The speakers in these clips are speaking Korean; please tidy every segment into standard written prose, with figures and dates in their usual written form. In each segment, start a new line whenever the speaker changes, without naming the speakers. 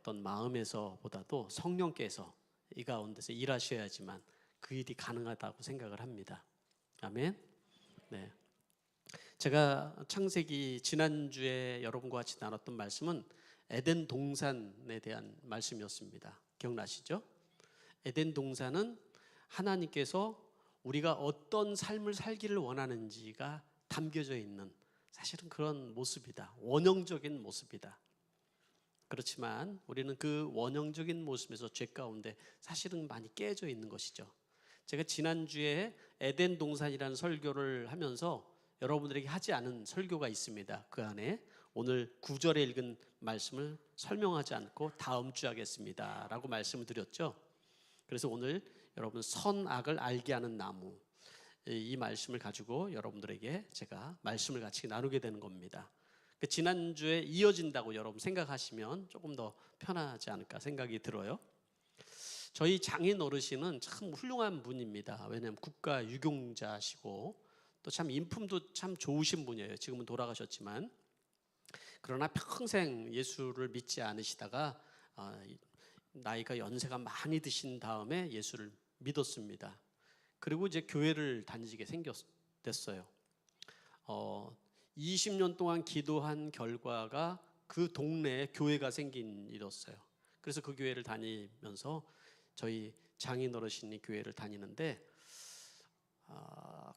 어떤 마음에서보다도 성령께서 이 가운데서 일하셔야지만 그 일이 가능하다고 생각을 합니다. 아멘. 네. 제가 창세기 지난주에 여러분과 같이 나눴던 말씀은 에덴 동산에 대한 말씀이었습니다. 기억나시죠? 에덴 동산은 하나님께서 우리가 어떤 삶을 살기를 원하는지가 담겨져 있는 사실은 그런 모습이다. 원형적인 모습이다. 그렇지만 우리는 그 원형적인 모습에서 죄 가운데 사실은 많이 깨져 있는 것이죠. 제가 지난주에 에덴 동산이라는 설교를 하면서 여러분들에게 하지 않은 설교가 있습니다. 그 안에 오늘 9절에 읽은 말씀을 설명하지 않고 다음 주 하겠습니다 라고 말씀을 드렸죠. 그래서 오늘 여러분 선악을 알게 하는 나무, 이 말씀을 가지고 여러분들에게 제가 말씀을 같이 나누게 되는 겁니다. 지난주에 이어진다고 여러분 생각하시면 조금 더 편하지 않을까 생각이 들어요. 저희 장인 어르신은 참 훌륭한 분입니다. 왜냐하면 국가 유공자시고 또 참 인품도 참 좋으신 분이에요. 지금은 돌아가셨지만. 그러나 평생 예수를 믿지 않으시다가 나이가 연세가 많이 드신 다음에 예수를 믿었습니다. 그리고 이제 교회를 다니게 됐어요. 20년 동안 기도한 결과가 그 동네에 교회가 생긴 일이었어요. 그래서 그 교회를 다니면서 저희 장인 어르신이 교회를 다니는데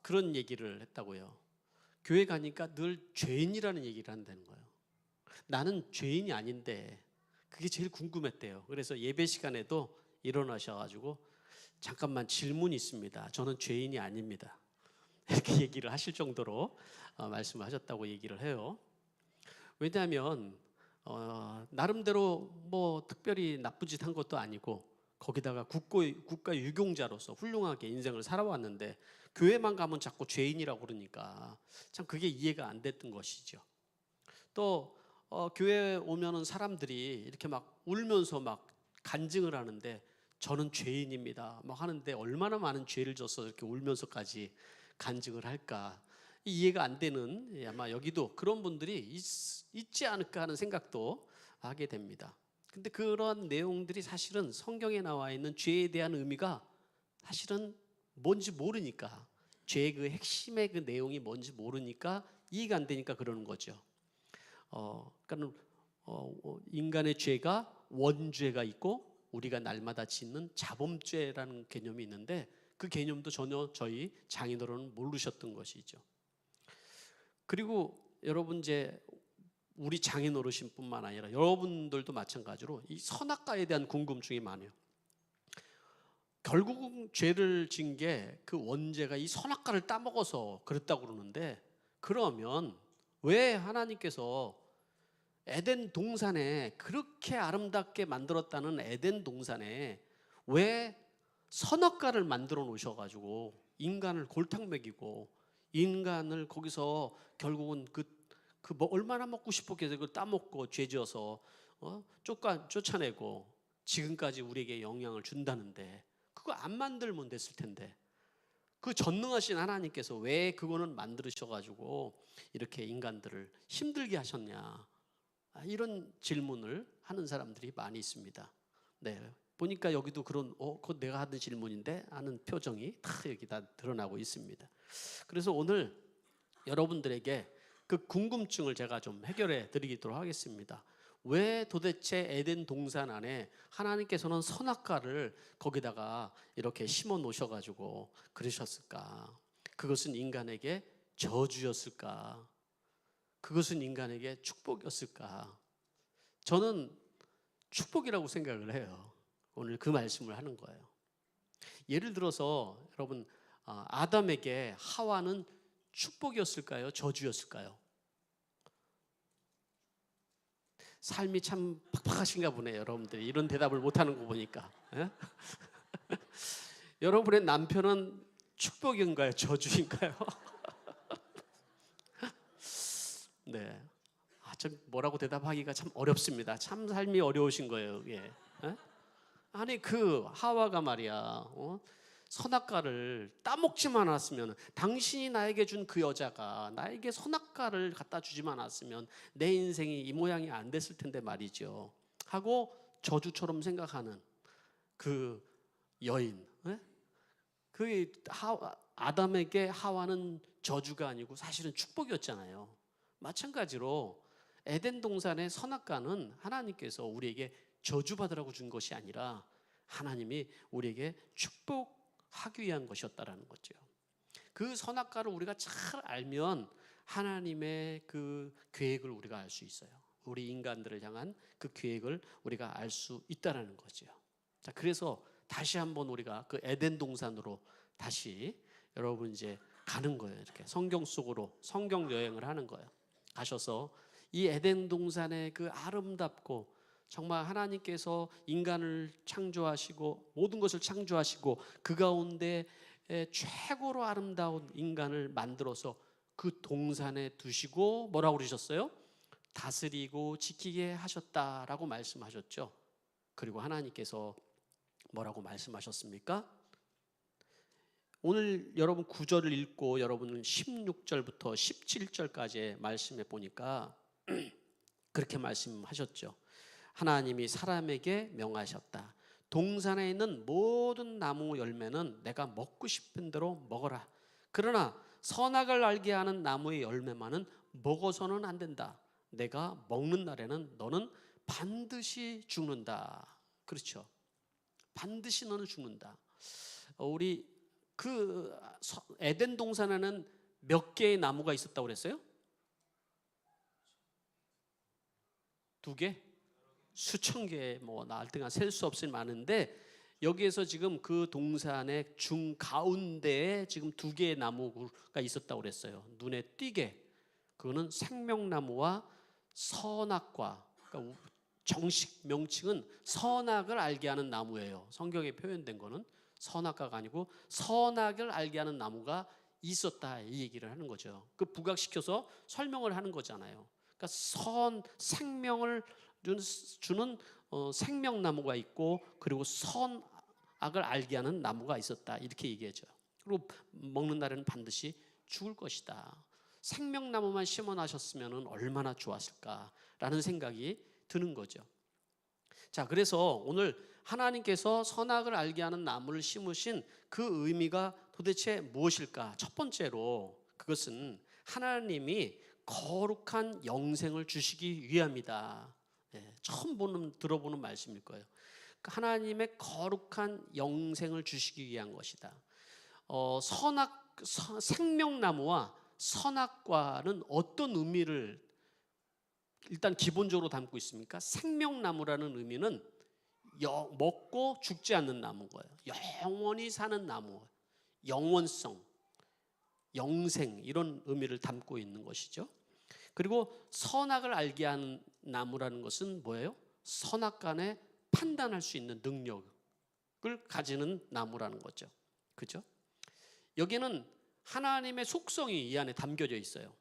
그런 얘기를 했다고요. 교회 가니까 늘 죄인이라는 얘기를 한다는 거예요. 나는 죄인이 아닌데 그게 제일 궁금했대요. 그래서 예배 시간에도 일어나셔가지고 잠깐만 질문이 있습니다. 저는 죄인이 아닙니다. 이렇게 얘기를 하실 정도로 말씀을 하셨다고 얘기를 해요. 왜냐하면 나름대로 뭐 특별히 나쁜 짓 한 것도 아니고 거기다가 국가 유공자로서 훌륭하게 인생을 살아왔는데 교회만 가면 자꾸 죄인이라고 그러니까 참 그게 이해가 안 됐던 것이죠. 또 교회에 오면은 사람들이 이렇게 막 울면서 막 간증을 하는데 저는 죄인입니다 막 하는데 얼마나 많은 죄를 져서 이렇게 울면서까지 간증을 할까 이해가 안 되는 아마 여기도 그런 분들이 있지 않을까 하는 생각도 하게 됩니다. 근데 그런 내용들이 사실은 성경에 나와 있는 죄에 대한 의미가 사실은 뭔지 모르니까 죄의 그 핵심의 그 내용이 뭔지 모르니까 이해가 안 되니까 그러는 거죠. 그러니까 인간의 죄가 원죄가 있고 우리가 날마다 짓는 자범죄라는 개념이 있는데 그 개념도 전혀 저희 장인어른은 모르셨던 것이죠. 그리고 여러분 이제 우리 장인 어르신뿐만 아니라 여러분들도 마찬가지로 이 선악과에 대한 궁금증이 많아요. 결국은 죄를 진 게 그 원죄가 이 선악과를 따먹어서 그랬다고 그러는데 그러면 왜 하나님께서 에덴 동산에 그렇게 아름답게 만들었다는 에덴 동산에 왜 선악과를 만들어 놓으셔가지고 인간을 골탕 먹이고 인간을 거기서 결국은 뭐 얼마나 먹고 싶었겠어요. 그걸 따먹고 죄지어서 쫓아내고 지금까지 우리에게 영향을 준다는데 그거 안 만들면 됐을 텐데 그 전능하신 하나님께서 왜 그거는 만드셔가지고 이렇게 인간들을 힘들게 하셨냐 이런 질문을 하는 사람들이 많이 있습니다. 네, 보니까 여기도 그런 그거 내가 하던 질문인데 하는 표정이 다 여기 다 드러나고 있습니다. 그래서 오늘 여러분들에게 그 궁금증을 제가 좀 해결해 드리도록 하겠습니다. 왜 도대체 에덴 동산 안에 하나님께서는 선악과를 거기다가 이렇게 심어 놓으셔가지고 그러셨을까? 그것은 인간에게 저주였을까? 그것은 인간에게 축복이었을까? 저는 축복이라고 생각을 해요. 오늘 그 말씀을 하는 거예요. 예를 들어서 여러분 아담에게 하와는 축복이었을까요? 저주였을까요? 삶이 참 팍팍하신가 보네요. 여러분들이 이런 대답을 못하는 거 보니까. 여러분의 남편은 축복인가요? 저주인가요? 네, 좀 뭐라고 대답하기가 참 어렵습니다. 참 삶이 어려우신 거예요. 예. 아니 그 하와가 말이야 선악과를 따먹지만 않았으면 당신이 나에게 준 그 여자가 나에게 선악과를 갖다 주지만 않았으면 내 인생이 이 모양이 안 됐을 텐데 말이죠 하고 저주처럼 생각하는 그 여인, 예? 그 아담에게 하와는 저주가 아니고 사실은 축복이었잖아요. 마찬가지로 에덴 동산의 선악과는 하나님께서 우리에게 저주받으라고 준 것이 아니라 하나님이 우리에게 축복하기 위한 것이었다라는 거죠. 그 선악과를 우리가 잘 알면 하나님의 그 계획을 우리가 알 수 있어요. 우리 인간들을 향한 그 계획을 우리가 알 수 있다라는 거죠. 자, 그래서 다시 한번 우리가 그 에덴 동산으로 다시 여러분 이제 가는 거예요. 이렇게 성경 속으로 성경 여행을 하는 거예요. 가셔서 이 에덴 동산의 그 아름답고 정말 하나님께서 인간을 창조하시고 모든 것을 창조하시고 그 가운데 최고로 아름다운 인간을 만들어서 그 동산에 두시고 뭐라고 그러셨어요? 다스리고 지키게 하셨다라고 말씀하셨죠. 그리고 하나님께서 뭐라고 말씀하셨습니까? 오늘 여러분 9절을 읽고 여러분은 16절부터 17절까지의 말씀에 보니까 그렇게 말씀하셨죠. 하나님이 사람에게 명하셨다. 동산에 있는 모든 나무 열매는 내가 먹고 싶은 대로 먹어라. 그러나 선악을 알게 하는 나무의 열매만은 먹어서는 안 된다. 내가 먹는 날에는 너는 반드시 죽는다. 그렇죠. 반드시 너는 죽는다. 우리 그 에덴 동산에는 몇 개의 나무가 있었다고 그랬어요? 2개? 수천 개, 뭐 나할때가 셀 수 없을 많은데 여기에서 지금 그 동산의 중가운데에 지금 2개의 나무가 있었다고 그랬어요. 눈에 띄게. 그거는 생명나무와 선악과. 그러니까 정식 명칭은 선악을 알게 하는 나무예요. 성경에 표현된 거는 선악과가 아니고 선악을 알게 하는 나무가 있었다 이 얘기를 하는 거죠. 그 부각시켜서 설명을 하는 거잖아요. 그러니까 생명을 주는 생명나무가 있고 그리고 선악을 알게 하는 나무가 있었다 이렇게 얘기하죠. 그리고 먹는 날에는 반드시 죽을 것이다. 생명나무만 심어놔셨으면 얼마나 좋았을까라는 생각이 드는 거죠. 자, 그래서 오늘 하나님께서 선악을 알게 하는 나무를 심으신 그 의미가 도대체 무엇일까? 첫 번째로 그것은 하나님이 거룩한 영생을 주시기 위함이다. 처음 들어보는 말씀일 거예요. 하나님의 거룩한 영생을 주시기 위한 것이다. 생명나무와 선악과는 어떤 의미를 일단 기본적으로 담고 있습니까? 생명나무라는 의미는 먹고 죽지 않는 나무인 거예요. 영원히 사는 나무, 영원성, 영생 이런 의미를 담고 있는 것이죠. 그리고 선악을 알게 하는 나무라는 것은 뭐예요? 선악간에 판단할 수 있는 능력을 가지는 나무라는 거죠. 그죠? 여기는 하나님의 속성이 이 안에 담겨져 있어요.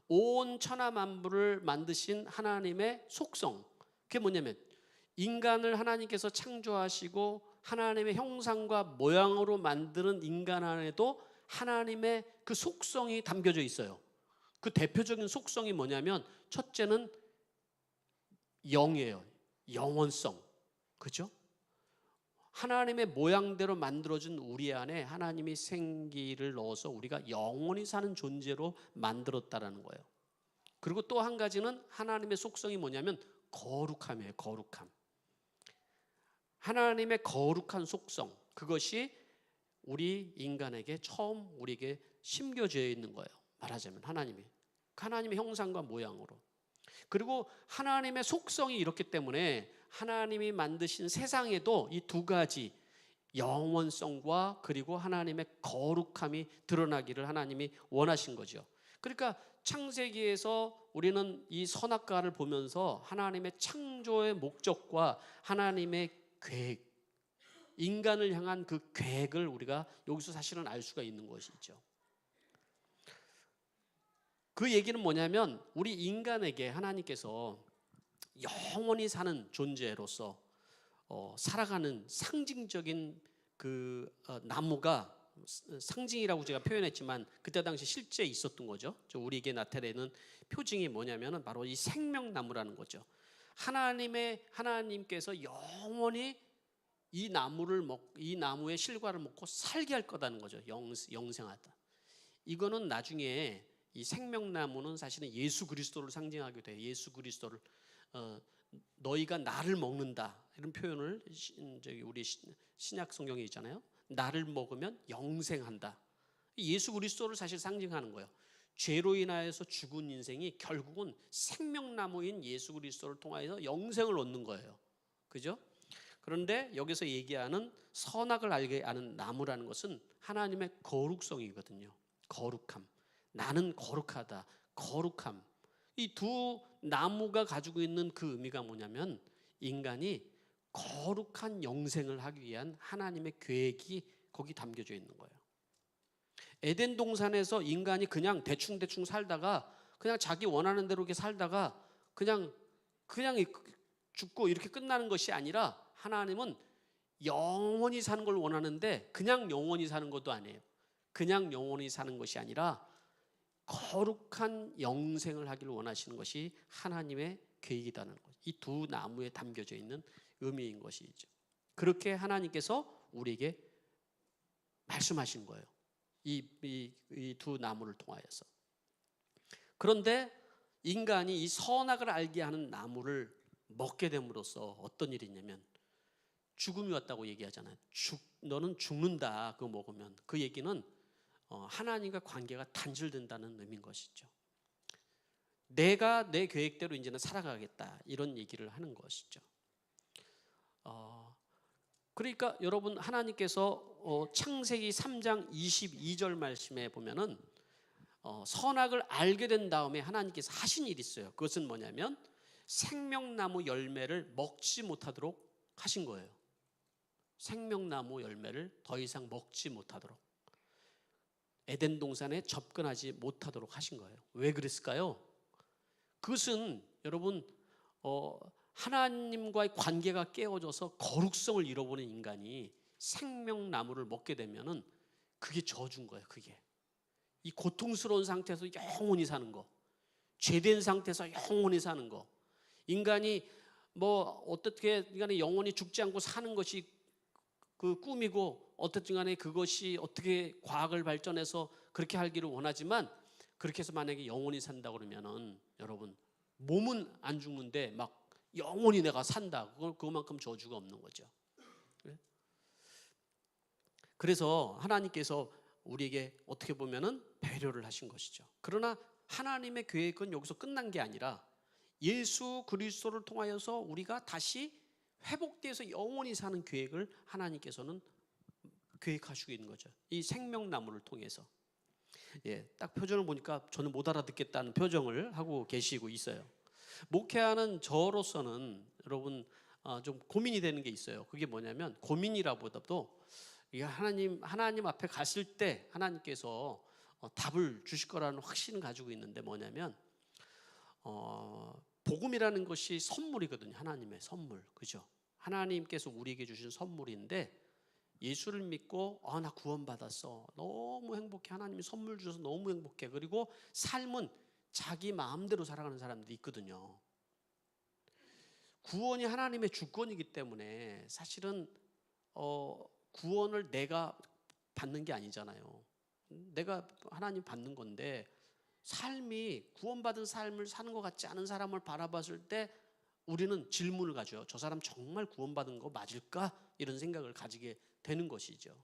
온 천하 만물을 만드신 하나님의 속성. 그게 뭐냐면 인간을 하나님께서 창조하시고 하나님의 형상과 모양으로 만드는 인간 안에도 하나님의 그 속성이 담겨져 있어요. 그 대표적인 속성이 뭐냐면 첫째는 영이에요. 영원성. 그죠? 하나님의 모양대로 만들어진 우리 안에 하나님이 생기를 넣어서 우리가 영원히 사는 존재로 만들었다라는 거예요. 그리고 또 한 가지는 하나님의 속성이 뭐냐면 거룩함이에요. 거룩함. 하나님의 거룩한 속성, 그것이 우리 인간에게 처음 우리에게 심겨져 있는 거예요. 말하자면 하나님의 형상과 모양으로. 그리고 하나님의 속성이 이렇기 때문에 하나님이 만드신 세상에도 이 2가지 영원성과 그리고 하나님의 거룩함이 드러나기를 하나님이 원하신 거죠. 그러니까 창세기에서 우리는 이 선악과를 보면서 하나님의 창조의 목적과 하나님의 계획, 인간을 향한 그 계획을 우리가 여기서 사실은 알 수가 있는 것이죠. 그 얘기는 뭐냐면 우리 인간에게 하나님께서 영원히 사는 존재로서 살아가는 상징적인 그 나무가 상징이라고 제가 표현했지만 그때 당시 실제 있었던 거죠. 우리에게 나타내는 표징이 뭐냐면 바로 이 생명나무라는 거죠. 하나님께서 영원히 이 나무의 실과를 먹고 살게 할 거다는 거죠. 영생하다. 이거는 나중에 이 생명나무는 사실은 예수 그리스도를 상징하게 돼요. 예수 그리스도를 너희가 나를 먹는다 이런 표현을 우리 신약 성경에 있잖아요. 나를 먹으면 영생한다. 예수 그리스도를 사실 상징하는 거예요. 죄로 인하여서 죽은 인생이 결국은 생명나무인 예수 그리스도를 통하여서 영생을 얻는 거예요. 그죠? 그런데 여기서 얘기하는 선악을 알게 하는 나무라는 것은 하나님의 거룩성이거든요. 거룩함. 나는 거룩하다. 거룩함. 이 두 나무가 가지고 있는 그 의미가 뭐냐면 인간이 거룩한 영생을 하기 위한 하나님의 계획이 거기 담겨져 있는 거예요. 에덴 동산에서 인간이 그냥 대충 살다가 그냥 자기 원하는 대로 이렇게 살다가 그냥 죽고 이렇게 끝나는 것이 아니라 하나님은 영원히 사는 걸 원하는데 그냥 영원히 사는 것도 아니에요. 그냥 영원히 사는 것이 아니라 거룩한 영생을 하기를 원하시는 것이 하나님의 계획이라는 것. 이 두 나무에 담겨져 있는 의미인 것이죠. 그렇게 하나님께서 우리에게 말씀하신 거예요. 이 두 나무를 통하여서. 그런데 인간이 이 선악을 알게 하는 나무를 먹게 됨으로써 어떤 일이 있냐면 죽음이 왔다고 얘기하잖아요. 너는 죽는다. 그거 먹으면. 그 얘기는 하나님과 관계가 단절된다는 의미인 것이죠. 내가 내 계획대로 이제는 살아가겠다. 이런 얘기를 하는 것이죠. 그러니까 여러분 하나님께서 창세기 3장 22절 말씀에 보면은 선악을 알게 된 다음에 하나님께서 하신 일이 있어요. 그것은 뭐냐면 생명나무 열매를 먹지 못하도록 하신 거예요. 생명나무 열매를 더 이상 먹지 못하도록. 에덴 동산에 접근하지 못하도록 하신 거예요. 왜 그랬을까요? 그것은 여러분 하나님과의 관계가 깨어져서 거룩성을 잃어버린 인간이 생명나무를 먹게 되면은 그게 저주인 거예요. 그게 이 고통스러운 상태에서 영원히 사는 거, 죄된 상태에서 영원히 사는 거, 인간이 뭐 어떻게 인간이 영원히 죽지 않고 사는 것이 그 꿈이고 어떻든 간에 그것이 어떻게 과학을 발전해서 그렇게 하기를 원하지만 그렇게 해서 만약에 영원히 산다 그러면은 여러분 몸은 안 죽는데 막 영원히 내가 산다. 그것만큼 저주가 없는 거죠. 그래서 하나님께서 우리에게 어떻게 보면은 배려를 하신 것이죠. 그러나 하나님의 계획은 여기서 끝난 게 아니라 예수 그리스도를 통하여서 우리가 다시 회복돼서 영원히 사는 계획을 하나님께서는 계획하시고 있는 거죠. 이 생명나무를 통해서. 딱 표정을 보니까 저는 못 알아듣겠다는 표정을 하고 계시고 있어요. 목회하는 저로서는 여러분 좀 고민이 되는 게 있어요. 그게 뭐냐면 고민이라보다도 하나님 앞에 갔을 때 하나님께서 답을 주실 거라는 확신을 가지고 있는데 뭐냐면 복음이라는 것이 선물이거든요. 하나님의 선물. 그죠? 하나님께서 우리에게 주신 선물인데 예수를 믿고 나 구원받았어. 너무 행복해. 하나님이 선물 주셔서 너무 행복해. 그리고 삶은 자기 마음대로 살아가는 사람들이 있거든요. 구원이 하나님의 주권이기 때문에 사실은 구원을 내가 받는 게 아니잖아요. 내가 하나님 받는 건데 삶이 구원받은 삶을 사는 것 같지 않은 사람을 바라봤을 때 우리는 질문을 가져요. 저 사람 정말 구원받은 거 맞을까? 이런 생각을 가지게 되는 것이죠.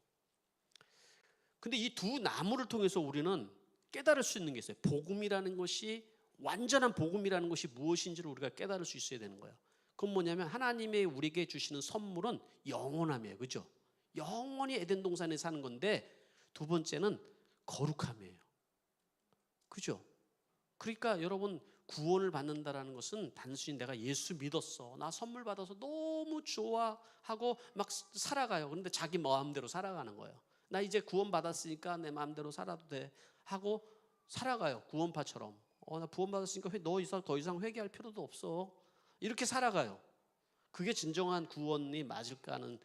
근데 이 두 나무를 통해서 우리는 깨달을 수 있는 게 있어요. 복음이라는 것이 완전한 복음이라는 것이 무엇인지를 우리가 깨달을 수 있어야 되는 거예요. 그건 뭐냐면 하나님의 우리에게 주시는 선물은 영원함이에요. 그죠? 영원히 에덴 동산에 사는 건데 두 번째는 거룩함이에요. 그죠? 그러니까 여러분 구원을 받는다라는 것은 단순히 내가 예수 믿었어. 나 선물 받아서 너무 좋아하고 막 살아가요. 그런데 자기 마음대로 살아가는 거예요. 나 이제 구원 받았으니까 내 마음대로 살아도 돼 하고 살아가요. 구원파처럼. 나 구원 받았으니까 더 이상 회개할 필요도 없어. 이렇게 살아가요. 그게 진정한 구원이 맞을까 하는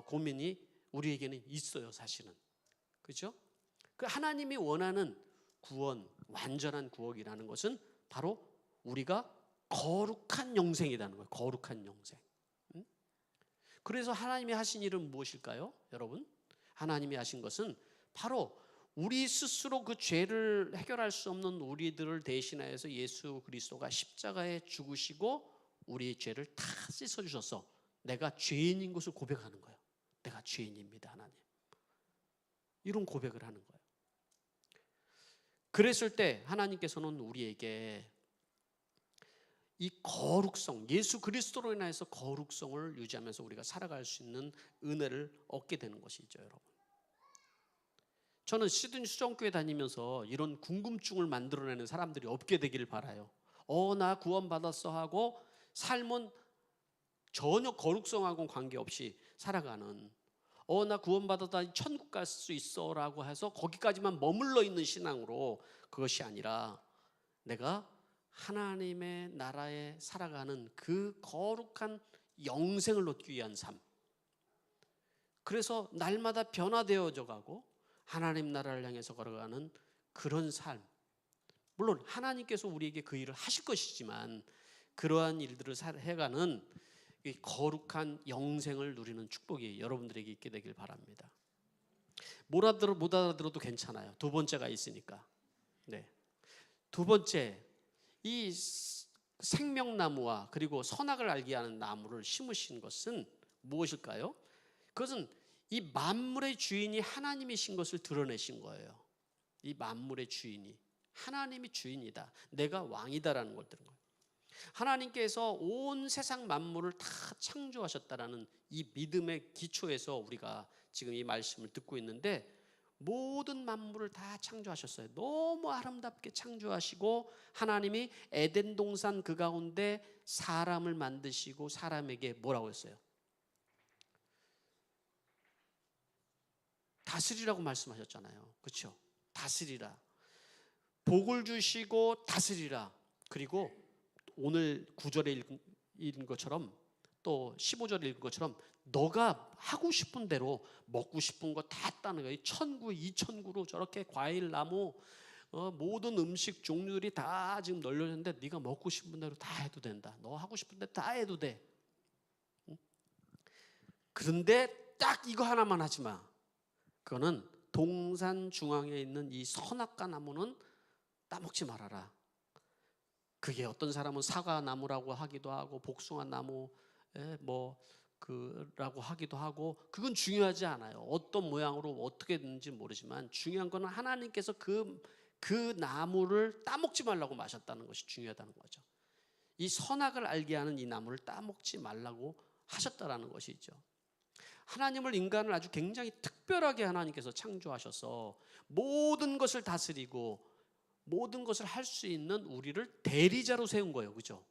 고민이 우리에게는 있어요. 사실은. 그렇죠? 그 하나님이 원하는 구원, 완전한 구원이라는 것은 바로 우리가 거룩한 영생이라는 거예요. 거룩한 영생. 그래서 하나님이 하신 일은 무엇일까요? 여러분, 하나님이 하신 것은 바로 우리 스스로 그 죄를 해결할 수 없는 우리들을 대신하여서 예수 그리스도가 십자가에 죽으시고 우리의 죄를 다 씻어주셔서 내가 죄인인 것을 고백하는 거예요. 내가 죄인입니다, 하나님. 이런 고백을 하는 거예요. 그랬을 때 하나님께서는 우리에게 이 거룩성, 예수 그리스도로 인해서 거룩성을 유지하면서 우리가 살아갈 수 있는 은혜를 얻게 되는 것이죠, 여러분. 저는 시드니 수정교회 다니면서 이런 궁금증을 만들어내는 사람들이 없게 되기를 바라요. 나 구원받았어 하고 삶은 전혀 거룩성하고는 관계없이 살아가는, 나 구원받았다 천국 갈 수 있어 라고 해서 거기까지만 머물러 있는 신앙으로, 그것이 아니라 내가 하나님의 나라에 살아가는 그 거룩한 영생을 얻기 위한 삶, 그래서 날마다 변화되어져 가고 하나님 나라를 향해서 걸어가는 그런 삶. 물론 하나님께서 우리에게 그 일을 하실 것이지만 그러한 일들을 해가는 이 거룩한 영생을 누리는 축복이 여러분들에게 있게 되길 바랍니다. 못 알아들어도 괜찮아요. 두 번째가 있으니까. 네. 두 번째, 이 생명나무와 그리고 선악을 알게 하는 나무를 심으신 것은 무엇일까요? 그것은 이 만물의 주인이 하나님이신 것을 드러내신 거예요. 이 만물의 주인이 하나님이 주인이다, 내가 왕이다라는 걸 드러낸 거예요. 하나님께서 온 세상 만물을 다 창조하셨다라는 이 믿음의 기초에서 우리가 지금 이 말씀을 듣고 있는데, 모든 만물을 다 창조하셨어요. 너무 아름답게 창조하시고 하나님이 에덴 동산 그 가운데 사람을 만드시고 사람에게 뭐라고 했어요? 다스리라고 말씀하셨잖아요. 그렇죠? 다스리라. 복을 주시고 다스리라. 그리고 오늘 9절에 읽은 것처럼 또 15절에 읽은 것처럼 너가 하고 싶은 대로 먹고 싶은 거 다 했다는 거예요. 천구, 이천구로 저렇게 과일, 나무, 모든 음식 종류들이 다 지금 널려있는데 네가 먹고 싶은 대로 다 해도 된다. 너 하고 싶은 대로 다 해도 돼. 그런데 딱 이거 하나만 하지 마. 그거는 동산 중앙에 있는 이 선악과 나무는 따먹지 말아라. 그게 어떤 사람은 사과나무라고 하기도 하고 복숭아 나무 라고 하기도 하고, 그건 중요하지 않아요. 어떤 모양으로 어떻게 되는지 모르지만 중요한 건 하나님께서 그 나무를 따먹지 말라고 마셨다는 것이 중요하다는 거죠. 이 선악을 알게 하는 이 나무를 따먹지 말라고 하셨다라는 것이죠. 하나님을, 인간을 아주 굉장히 특별하게 하나님께서 창조하셔서 모든 것을 다스리고 모든 것을 할 수 있는 우리를 대리자로 세운 거예요. 그죠?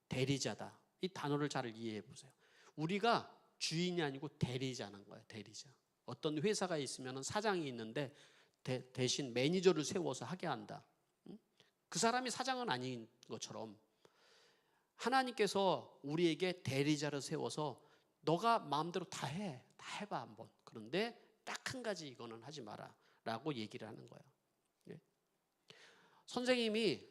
대리자다. 이 단어를 잘 이해해 보세요. 우리가 주인이 아니고 대리자는 거예요. 대리자. 어떤 회사가 있으면 사장이 있는데 대신 매니저를 세워서 하게 한다. 그 사람이 사장은 아닌 것처럼 하나님께서 우리에게 대리자를 세워서 너가 마음대로 다 해봐 한번. 그런데 딱 한 가지 이거는 하지 마라 라고 얘기를 하는 거예요. 네? 선생님이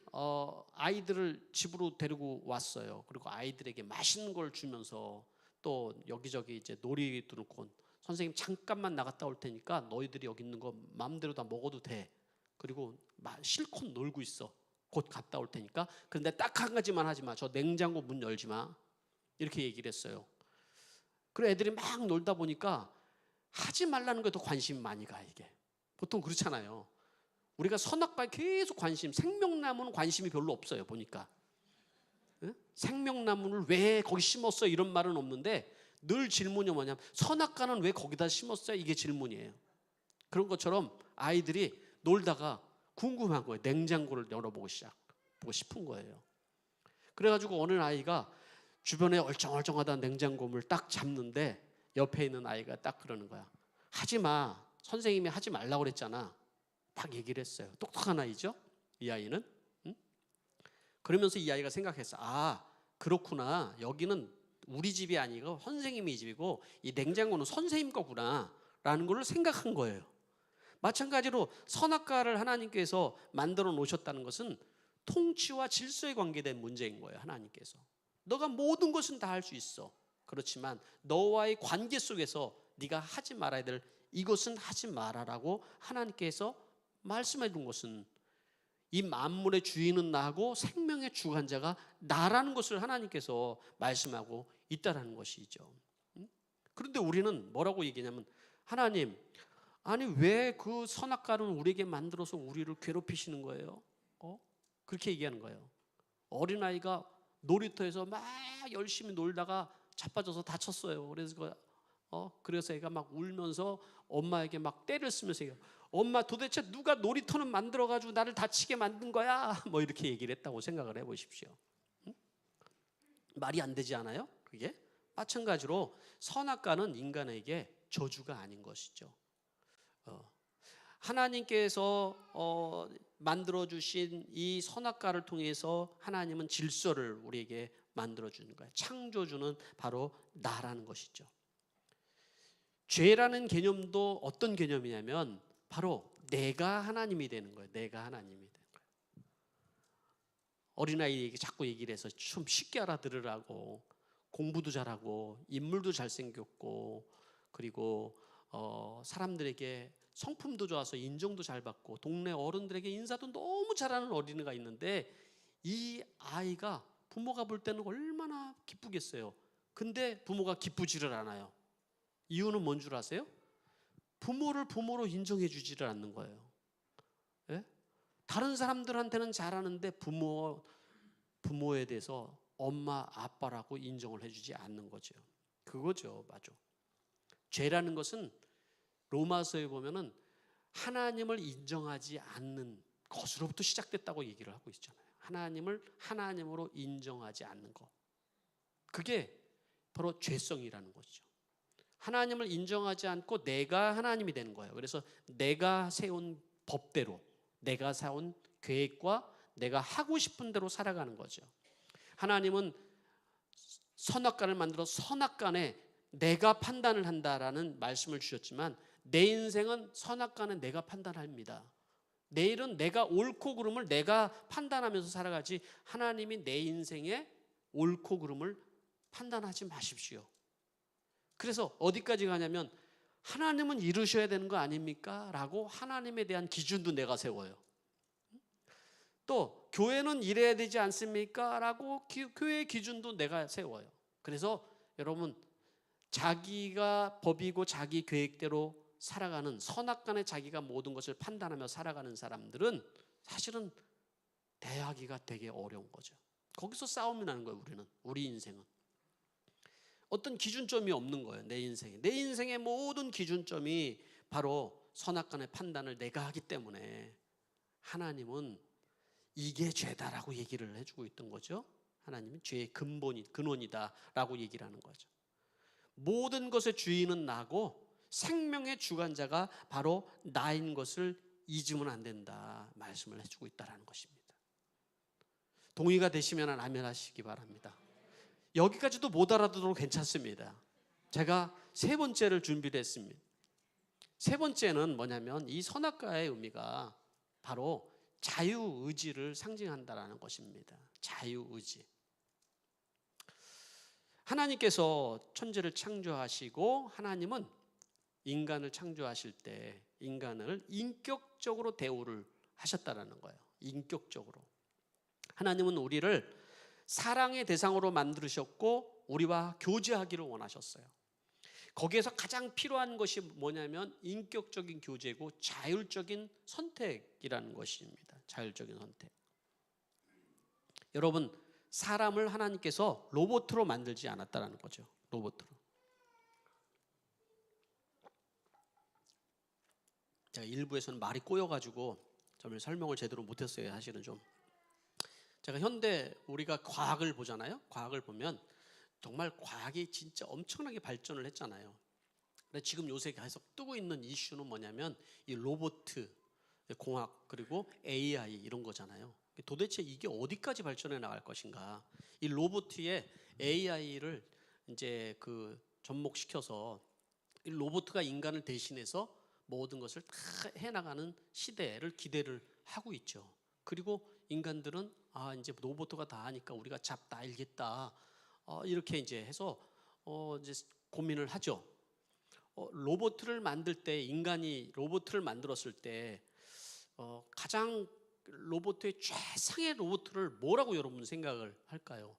아이들을 집으로 데리고 왔어요. 그리고 아이들에게 맛있는 걸 주면서 또 여기저기 이제 놀이터놓고, 선생님 잠깐만 나갔다 올 테니까 너희들이 여기 있는 거 마음대로 다 먹어도 돼. 그리고 실컷 놀고 있어. 곧 갔다 올 테니까. 그런데 딱 한 가지만 하지 마. 저 냉장고 문 열지 마. 이렇게 얘기를 했어요. 그리고 애들이 막 놀다 보니까 하지 말라는 거에 더 관심이 많이 가. 이게 보통 그렇잖아요. 우리가 선악과에 계속 생명나무는 관심이 별로 없어요. 보니까 생명나무를 왜 거기 심었어요? 이런 말은 없는데 늘 질문이 뭐냐면 선악과는 왜 거기다 심었어요? 이게 질문이에요. 그런 것처럼 아이들이 놀다가 궁금한 거예요. 냉장고를 열어보고 보고 싶은 거예요. 그래가지고 어느 아이가 주변에 얼쩡얼쩡하다는 냉장고를 딱 잡는데 옆에 있는 아이가 딱 그러는 거야. 하지 마. 선생님이 하지 말라고 그랬잖아. 딱 얘기를 했어요. 똑똑한 아이죠? 이 아이는. 응? 그러면서 이 아이가 생각했어. 그렇구나. 여기는 우리 집이 아니고 선생님이 집이고 이 냉장고는 선생님 거구나 라는 걸 생각한 거예요. 마찬가지로 선악과를 하나님께서 만들어 놓으셨다는 것은 통치와 질서에 관계된 문제인 거예요. 하나님께서 너가 모든 것은 다 할 수 있어. 그렇지만 너와의 관계 속에서 네가 하지 말아야 될 이것은 하지 말아라고 하나님께서 말씀해 준 것은 이 만물의 주인은 나고 생명의 주관자가 나라는 것을 하나님께서 말씀하고 있다라는 것이죠. 그런데 우리는 뭐라고 얘기냐면, 하나님, 아니 왜 그 선악과는 우리에게 만들어서 우리를 괴롭히시는 거예요? 그렇게 얘기하는 거예요. 어린아이가 놀이터에서 막 열심히 놀다가 자빠져서 다쳤어요. 그래서 애가 막 울면서 엄마에게 막 때를 쓰면서 엄마, 도대체 누가 놀이터는 만들어가지고 나를 다치게 만든 거야? 뭐 이렇게 얘기를 했다고 생각을 해보십시오. 말이 안 되지 않아요? 그게? 마찬가지로 선악과는 인간에게 저주가 아닌 것이죠. 하나님께서 만들어주신 이 선악과를 통해서 하나님은 질서를 우리에게 만들어주는 거예요. 창조주는 바로 나라는 것이죠. 죄라는 개념도 어떤 개념이냐면 바로 내가 하나님이 되는 거예요. 내가 하나님이 되는 거예요. 어린아이에게 자꾸 얘기를 해서 좀 쉽게 알아들으라고, 공부도 잘하고 인물도 잘생겼고 그리고 사람들에게 성품도 좋아서 인정도 잘 받고 동네 어른들에게 인사도 너무 잘하는 어린이가 있는데, 이 아이가 부모가 볼 때는 얼마나 기쁘겠어요. 근데 부모가 기쁘지를 않아요. 이유는 뭔 줄 아세요? 부모를 부모로 인정해 주지를 않는 거예요. 예? 다른 사람들한테는 잘하는데 부모에 대해서 엄마 아빠라고 인정을 해주지 않는 거죠. 그거죠. 맞아. 죄라는 것은 로마서에 보면은 하나님을 인정하지 않는 것으로부터 시작됐다고 얘기를 하고 있잖아요. 하나님을 하나님으로 인정하지 않는 것, 그게 바로 죄성이라는 것이죠. 하나님을 인정하지 않고 내가 하나님이 되는 거예요. 그래서 내가 세운 법대로, 내가 세운 계획과 내가 하고 싶은 대로 살아가는 거죠. 하나님은 선악과를 만들어 선악과에 내가 판단을 한다라는 말씀을 주셨지만, 내 인생은 선악과는 내가 판단합니다. 내일은 내가 옳고 그름을 내가 판단하면서 살아가지, 하나님이 내 인생의 옳고 그름을 판단하지 마십시오. 그래서 어디까지 가냐면, 하나님은 이루셔야 되는 거 아닙니까? 라고 하나님에 대한 기준도 내가 세워요. 또 교회는 이래야 되지 않습니까? 라고 교회의 기준도 내가 세워요. 그래서 여러분, 자기가 법이고 자기 계획대로 살아가는, 선악간에 자기가 모든 것을 판단하며 살아가는 사람들은 사실은 대하기가 되게 어려운 거죠. 거기서 싸움이 나는 거예요. 우리 인생은 어떤 기준점이 없는 거예요. 내 인생의 모든 기준점이 바로 선악간의 판단을 내가 하기 때문에 하나님은 이게 죄다라고 얘기를 해주고 있던 거죠. 하나님은 죄의 근원이다라고 얘기를 하는 거죠. 모든 것의 주인은 나고 생명의 주관자가 바로 나인 것을 잊으면 안 된다 말씀을 해주고 있다는 것입니다. 동의가 되시면 아멘 하시기 바랍니다. 여기까지도 못 알아들어도 괜찮습니다. 제가 세 번째를 준비를 했습니다. 세 번째는 뭐냐면, 이 선악과의 의미가 바로 자유의지를 상징한다는 것입니다. 자유의지. 하나님께서 천지를 창조하시고 하나님은 인간을 창조하실 때 인간을 인격적으로 대우를 하셨다는 거예요. 인격적으로. 하나님은 우리를 사랑의 대상으로 만드셨고 우리와 교제하기를 원하셨어요. 거기에서 가장 필요한 것이 뭐냐면 인격적인 교제고 자율적인 선택이라는 것입니다. 자율적인 선택. 여러분, 사람을 하나님께서 로봇으로 만들지 않았다는 거죠. 로봇으로. 제가 일부에서는 말이 꼬여가지고 좀 설명을 제대로 못했어요. 사실은 좀. 제가 현대 우리가 과학을 보잖아요. 과학을 보면 정말 과학이 진짜 엄청나게 발전을 했잖아요. 근데 지금 요새 계속 뜨고 있는 이슈는 뭐냐면 이 로봇, 공학, 그리고 AI 이런 거잖아요. 도대체 이게 어디까지 발전해 나갈 것인가? 이 로봇에 AI를 이제 접목시켜서 이 로봇가 인간을 대신해서 모든 것을 다 해나가는 시대를 기대를 하고 있죠. 그리고 인간들은 이제 로봇가 다 하니까 우리가 잡다 알겠다. 이렇게 이제 해서 이제 고민을 하죠. 로봇을 만들 때, 인간이 로봇을 만들었을 때 가장 로봇의 최상의 로봇을 뭐라고 여러분 생각을 할까요?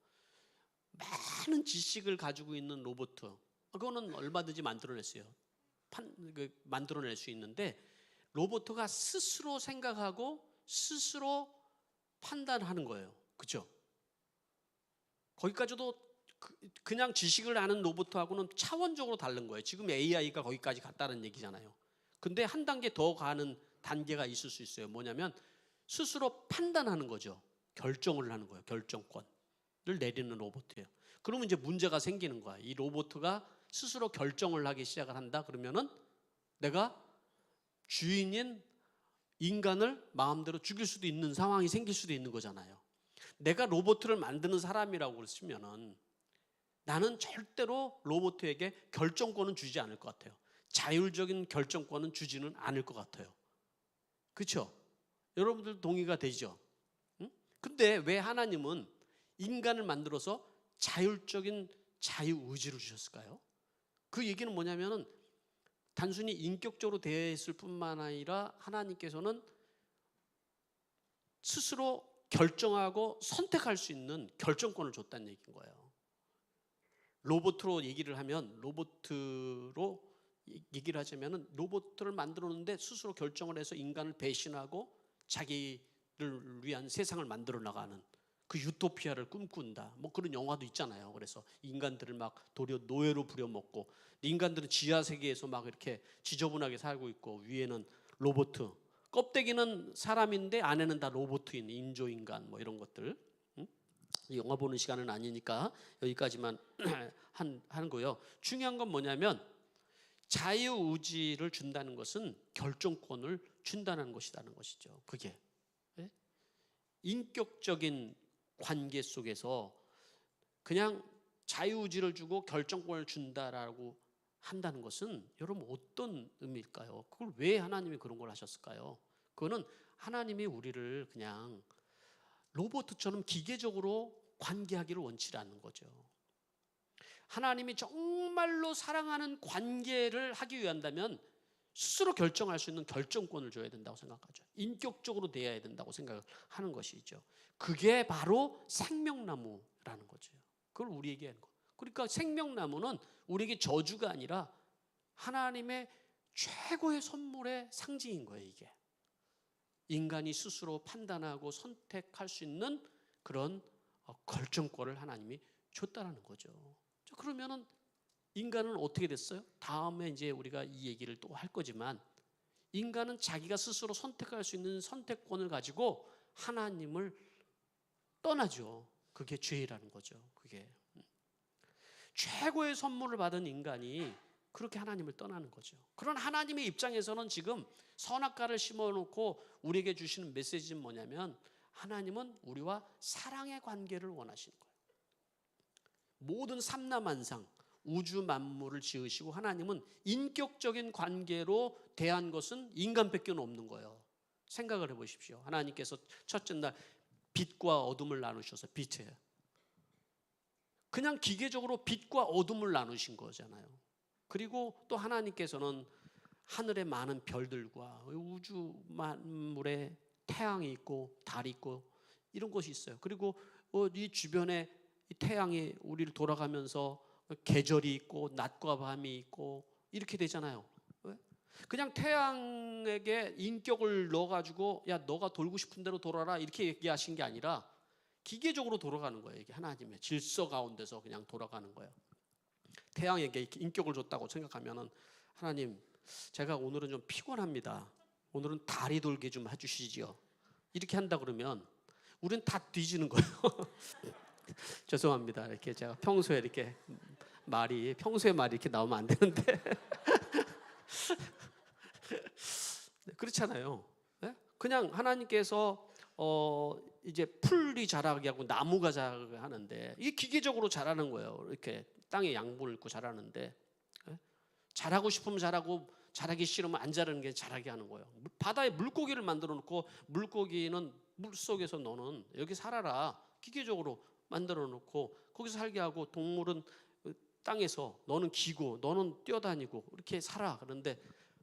많은 지식을 가지고 있는 로봇, 그거는 얼마든지 만들어냈어요. 만들어낼 수 있는데, 로봇가 스스로 생각하고 스스로 판단하는 거예요. 그죠? 거기까지도 그냥 지식을 아는 로봇하고는 차원적으로 다른 거예요. 지금 AI가 거기까지 갔다는 얘기잖아요. 근데 한 단계 더 가는 단계가 있을 수 있어요. 뭐냐면 스스로 판단하는 거죠. 결정을 하는 거예요. 결정권을 내리는 로봇이에요. 그러면 이제 문제가 생기는 거야. 이 로봇가 스스로 결정을 하기 시작을 한다. 그러면은 내가 주인인 인간을 마음대로 죽일 수도 있는 상황이 생길 수도 있는 거잖아요. 내가 로봇을 만드는 사람이라고 그랬으면은 나는 절대로 로봇에게 결정권은 주지 않을 것 같아요. 자율적인 결정권은 주지는 않을 것 같아요. 그렇죠? 여러분들 동의가 되죠? 응? 근데 왜 하나님은 인간을 만들어서 자율적인 자유의지를 주셨을까요? 그 얘기는 뭐냐면은 단순히 인격적으로 되어 있을 뿐만 아니라 하나님께서는 스스로 결정하고 선택할 수 있는 결정권을 줬다는 얘기인 거예요. 로봇으로 얘기를 하면, 로봇으로 얘기를 하자면은 로봇을 만들어 놓는데 스스로 결정을 해서 인간을 배신하고 자기를 위한 세상을 만들어 나가는 그 유토피아를 꿈꾼다. 뭐 그런 영화도 있잖아요. 그래서 인간들을 막 도리어 노예로 부려먹고, 인간들은 지하 세계에서 막 이렇게 지저분하게 살고 있고, 위에는 로봇, 껍데기는 사람인데 안에는 다 로봇인 인조인간, 뭐 이런 것들. 영화 보는 시간은 아니니까 여기까지만 하는 거예요. 중요한 건 뭐냐면 자유의지를 준다는 것은 결정권을 준다는 것이라는 것이죠. 그게 인격적인 관계 속에서 그냥 자유의지를 주고 결정권을 준다라고 한다는 것은 여러분 어떤 의미일까요? 그걸 왜 하나님이 그런 걸 하셨을까요? 그거는 하나님이 우리를 그냥 로봇처럼 기계적으로 관계하기를 원치 않는 거죠. 하나님이 정말로 사랑하는 관계를 하기 위한다면 스스로 결정할 수 있는 결정권을 줘야 된다고 생각하죠. 인격적으로 돼야 된다고 생각을 하는 것이죠. 그게 바로 생명나무라는 거죠. 그걸 우리에게 하는 거. 그러니까 생명나무는 우리에게 저주가 아니라 하나님의 최고의 선물의 상징인 거예요. 이게 인간이 스스로 판단하고 선택할 수 있는 그런 결정권을 하나님이 줬다라는 거죠. 그러면은 인간은 어떻게 됐어요? 다음에 이제 우리가 이 얘기를 또 할 거지만, 인간은 자기가 스스로 선택할 수 있는 선택권을 가지고 하나님을 떠나죠. 그게 죄라는 거죠. 그게 최고의 선물을 받은 인간이 그렇게 하나님을 떠나는 거죠. 그런 하나님의 입장에서는 지금 선악과를 심어놓고 우리에게 주시는 메시지는 뭐냐면, 하나님은 우리와 사랑의 관계를 원하시는 거예요. 모든 삼라만상 우주 만물을 지으시고 하나님은 인격적인 관계로 대한 것은 인간밖에 없는 거예요. 생각을 해보십시오. 하나님께서 첫째 날 빛과 어둠을 나누셔서 빛이에요. 그냥 기계적으로 빛과 어둠을 나누신 거잖아요. 그리고 또 하나님께서는 하늘의 많은 별들과 우주 만물에 태양이 있고 달이 있고 이런 것이 있어요. 그리고 이 주변에 이 태양이 우리를 돌아가면서 계절이 있고 낮과 밤이 있고 이렇게 되잖아요. 왜? 그냥 태양에게 인격을 넣어가지고 야 너가 돌고 싶은 대로 돌아라 이렇게 얘기하신 게 아니라 기계적으로 돌아가는 거예요. 이게 하나님의 질서 가운데서 그냥 돌아가는 거예요. 태양에게 인격을 줬다고 생각하면은, 하나님 제가 오늘은 좀 피곤합니다. 오늘은 달이 돌게 좀 해주시지요. 이렇게 한다 그러면 우린 다 뒤지는 거예요. 죄송합니다. 이렇게 제가 평소에 이렇게 평소에 말이 이렇게 나오면 안 되는데 그렇잖아요. 네? 그냥 하나님께서 이제 풀이 자라게 하고 나무가 자라게 하는데 이게 기계적으로 자라는 거예요. 이렇게 땅에 양분을 입고 자라는데 자라고 싶으면 자라고 자라기 싫으면 안 자라는 게 자라게 하는 거예요. 바다에 물고기를 만들어 놓고 물고기는 물속에서 너는 여기 살아라 기계적으로 만들어 놓고 거기서 살게 하고, 동물은 땅에서 너는 기고 너는 뛰어다니고 이렇게 살아. 그런데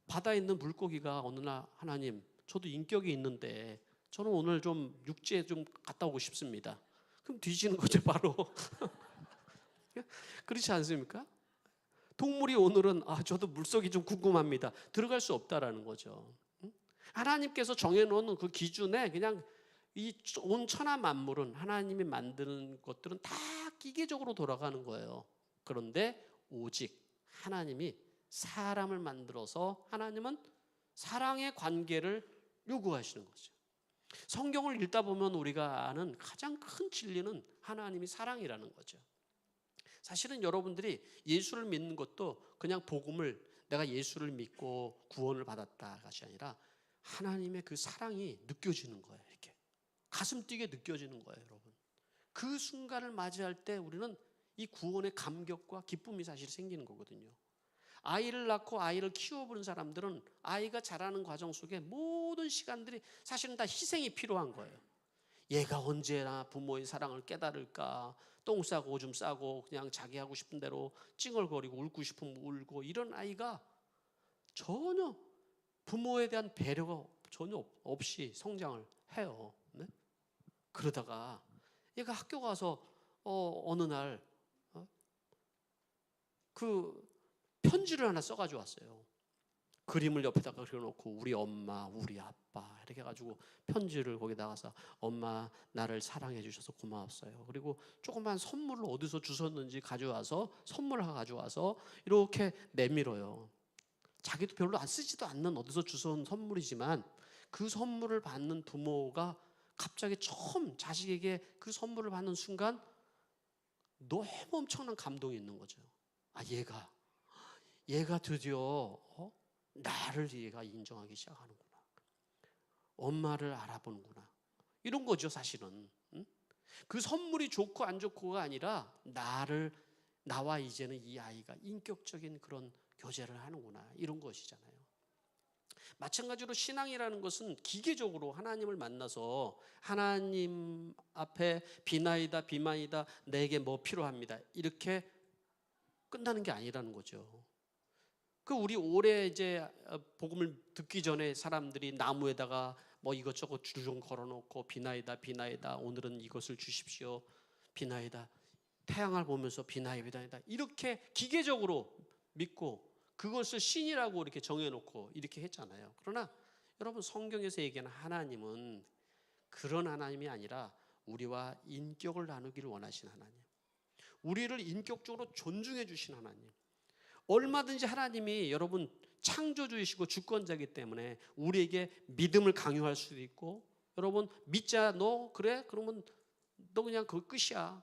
바다에 있는 물고기가 어느 날 하나님, 저도 인격이 있는데 저는 오늘 좀 육지에 좀 갔다 오고 싶습니다. 그럼 뒤지는 거죠 바로. 그렇지 않습니까? 동물이 오늘은 저도 물속이 좀 궁금합니다. 들어갈 수 없다라는 거죠. 하나님께서 정해놓은 그 기준에 그냥 이 온 천하 만물은 하나님이 만드는 것들은 다 기계적으로 돌아가는 거예요. 그런데 오직 하나님이 사람을 만들어서 하나님은 사랑의 관계를 요구하시는 거죠. 성경을 읽다 보면 우리가 아는 가장 큰 진리는 하나님이 사랑이라는 거죠. 사실은 여러분들이 예수를 믿는 것도 그냥 복음을, 내가 예수를 믿고 구원을 받았다 것이 아니라 하나님의 그 사랑이 느껴지는 거예요. 이렇게 가슴 뛰게 느껴지는 거예요, 여러분. 그 순간을 맞이할 때 우리는 이 구원의 감격과 기쁨이 사실 생기는 거거든요. 아이를 낳고 아이를 키워보는 사람들은 아이가 자라는 과정 속에 모든 시간들이 사실은 다 희생이 필요한 거예요. 얘가 언제나 부모의 사랑을 깨달을까? 똥 싸고 오줌 싸고 그냥 자기 하고 싶은 대로 찡얼거리고 울고 싶으면 울고, 이런 아이가 전혀 부모에 대한 배려가 전혀 없이 성장을 해요. 네? 그러다가 얘가 학교 가서 어느 날 그 편지를 하나 써가지고 왔어요. 그림을 옆에다가 그려놓고 우리 엄마, 우리 아빠 이렇게 해가지고 편지를 거기 나가서 엄마 나를 사랑해 주셔서 고마웠어요. 그리고 조그만 선물을 어디서 주셨는지 가져와서 선물을 가져와서 이렇게 내밀어요. 자기도 별로 안 쓰지도 않는 어디서 주워온 선물이지만 그 선물을 받는 부모가 갑자기 처음 자식에게 그 선물을 받는 순간 너무 엄청난 감동이 있는 거죠. 얘가 드디어 나를 얘가 인정하기 시작하는구나. 엄마를 알아보는구나. 이런 거죠, 사실은. 그 선물이 좋고 안 좋고가 아니라 나와 이제는 이 아이가 인격적인 그런 교제를 하는구나. 이런 것이잖아요. 마찬가지로 신앙이라는 것은 기계적으로 하나님을 만나서 하나님 앞에 비나이다 비마이다 내게 뭐 필요합니다 이렇게 끝나는 게 아니라는 거죠. 우리 올해 이제 복음을 듣기 전에 사람들이 나무에다가 뭐 이것저것 주종 걸어놓고 비나이다 비나이다 오늘은 이것을 주십시오 비나이다, 태양을 보면서 비나이다 이렇게 기계적으로 믿고 그것을 신이라고 이렇게 정해놓고 이렇게 했잖아요. 그러나 여러분, 성경에서 얘기하는 하나님은 그런 하나님이 아니라 우리와 인격을 나누기를 원하신 하나님, 우리를 인격적으로 존중해 주신 하나님. 얼마든지 하나님이 여러분 창조주이시고 주권자이기 때문에 우리에게 믿음을 강요할 수도 있고, 여러분 믿자 너 그래? 그러면 너 그냥 그 끝이야.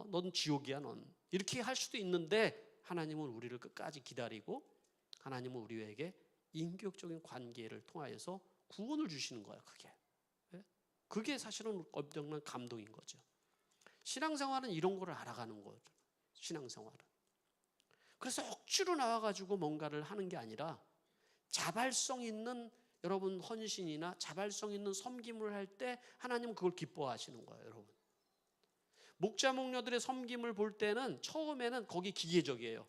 넌 지옥이야 넌. 이렇게 할 수도 있는데 하나님은 우리를 끝까지 기다리고 하나님은 우리에게 인격적인 관계를 통하여서 구원을 주시는 거예요. 그게 사실은 엄청난 감동인 거죠. 신앙생활은 이런 거를 알아가는 거죠. 신앙생활은. 그래서 억지로 나와가지고 뭔가를 하는 게 아니라 자발성 있는 여러분 헌신이나 자발성 있는 섬김을 할 때 하나님은 그걸 기뻐하시는 거예요. 여러분, 목자 목녀들의 섬김을 볼 때는 처음에는 거기 기계적이에요.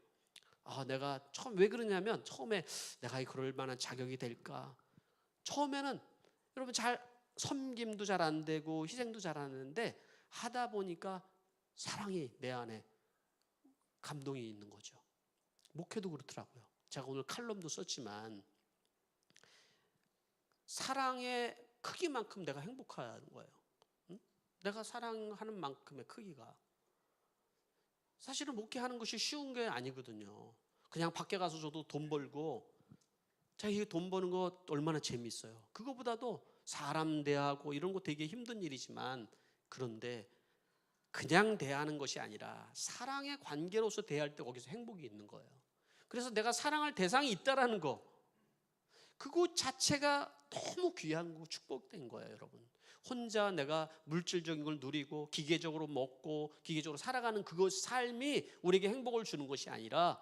내가 처음 왜 그러냐면 처음에 내가 그럴 만한 자격이 될까? 처음에는 여러분 섬김도 잘 안 되고 희생도 잘 안 하는데 하다 보니까 사랑이 내 안에 감동이 있는 거죠. 목회도 그렇더라고요. 제가 오늘 칼럼도 썼지만 사랑의 크기만큼 내가 행복한 거예요. 내가 사랑하는 만큼의 크기가. 사실은 목회하는 것이 쉬운 게 아니거든요. 그냥 밖에 가서 저도 돈 벌고, 제가 돈 버는 거 얼마나 재밌어요. 그거보다도 사람 대하고 이런 거 되게 힘든 일이지만, 그런데 그냥 대하는 것이 아니라 사랑의 관계로서 대할 때 거기서 행복이 있는 거예요. 그래서 내가 사랑할 대상이 있다라는 거, 그것 자체가 너무 귀한 거, 축복된 거예요, 여러분. 혼자 내가 물질적인 걸 누리고 기계적으로 먹고 기계적으로 살아가는 그것 삶이 우리에게 행복을 주는 것이 아니라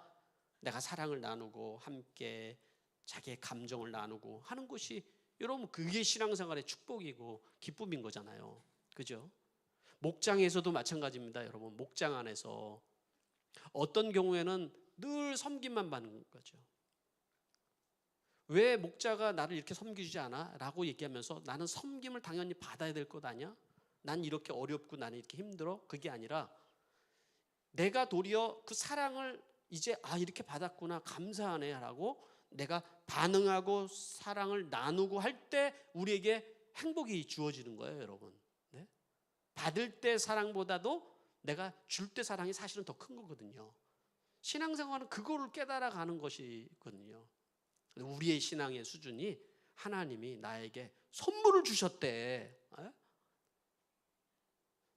내가 사랑을 나누고 함께 자기의 감정을 나누고 하는 것이 여러분 그게 신앙생활의 축복이고 기쁨인 거잖아요. 그죠? 목장에서도 마찬가지입니다. 여러분 목장 안에서 어떤 경우에는 늘 섬김만 받는 거죠. 왜 목자가 나를 이렇게 섬기지 않아? 라고 얘기하면서 나는 섬김을 당연히 받아야 될 것 아니야? 난 이렇게 어렵고 나는 이렇게 힘들어? 그게 아니라 내가 도리어 그 사랑을 이제 이렇게 받았구나 감사하네 라고 내가 반응하고 사랑을 나누고 할 때 우리에게 행복이 주어지는 거예요, 여러분. 네? 받을 때 사랑보다도 내가 줄 때 사랑이 사실은 더 큰 거거든요. 신앙생활은 그거를 깨달아 가는 것이거든요. 우리의 신앙의 수준이 하나님이 나에게 선물을 주셨대.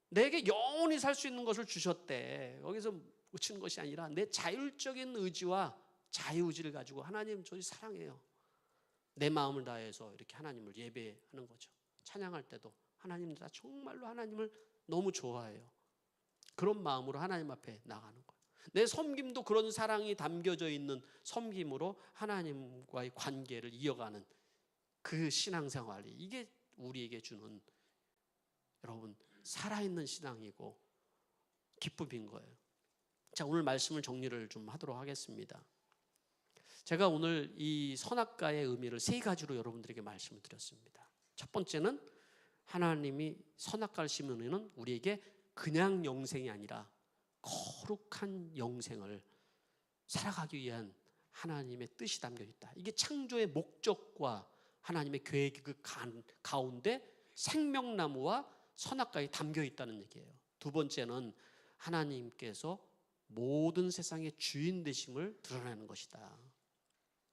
내게 영원히 살 수 있는 것을 주셨대. 여기서 묻힌 것이 아니라 내 자율적인 의지와 자유의지를 가지고 하나님 저희 사랑해요. 내 마음을 다해서 이렇게 하나님을 예배하는 거죠. 찬양할 때도 하나님 나 정말로 하나님을 너무 좋아해요. 그런 마음으로 하나님 앞에 나가는 거예요. 내 섬김도 그런 사랑이 담겨져 있는 섬김으로 하나님과의 관계를 이어가는 그 신앙생활이 이게 우리에게 주는 여러분 살아있는 신앙이고 기쁨인 거예요. 자, 오늘 말씀을 정리를 좀 하도록 하겠습니다. 제가 오늘 이 선악과의 의미를 세 가지로 여러분들에게 말씀을 드렸습니다. 첫 번째는 하나님이 선악과를 심으면 우리에게 그냥 영생이 아니라 거룩한 영생을 살아가기 위한 하나님의 뜻이 담겨 있다. 이게 창조의 목적과 하나님의 계획 그 가운데 생명나무와 선악과에 담겨 있다는 얘기예요. 두 번째는 하나님께서 모든 세상의 주인 되심을 드러내는 것이다.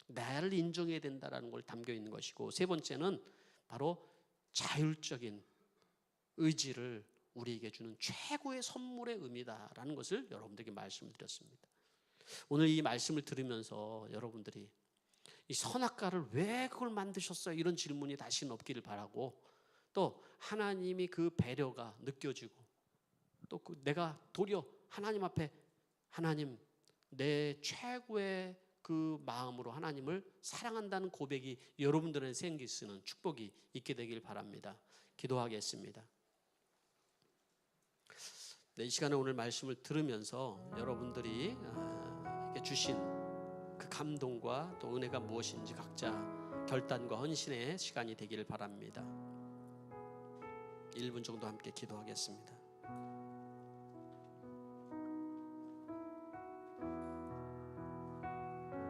나를 인정해야 된다는 걸 담겨 있는 것이고, 세 번째는 바로 자율적인 의지를 우리에게 주는 최고의 선물의 의미다라는 것을 여러분들에게 말씀을 드렸습니다. 오늘 이 말씀을 들으면서 여러분들이 이 선악과를 왜 그걸 만드셨어요? 이런 질문이 다시는 없기를 바라고, 또 하나님이 그 배려가 느껴지고, 또 내가 도리어 하나님 앞에 하나님 내 최고의 그 마음으로 하나님을 사랑한다는 고백이 여러분들의 생길 수 있는 축복이 있게 되길 바랍니다. 기도하겠습니다. 이 시간에 오늘 말씀을 들으면서 여러분들이 주신 그 감동과 또 은혜가 무엇인지 각자 결단과 헌신의 시간이 되기를 바랍니다. 1분 정도 함께 기도하겠습니다.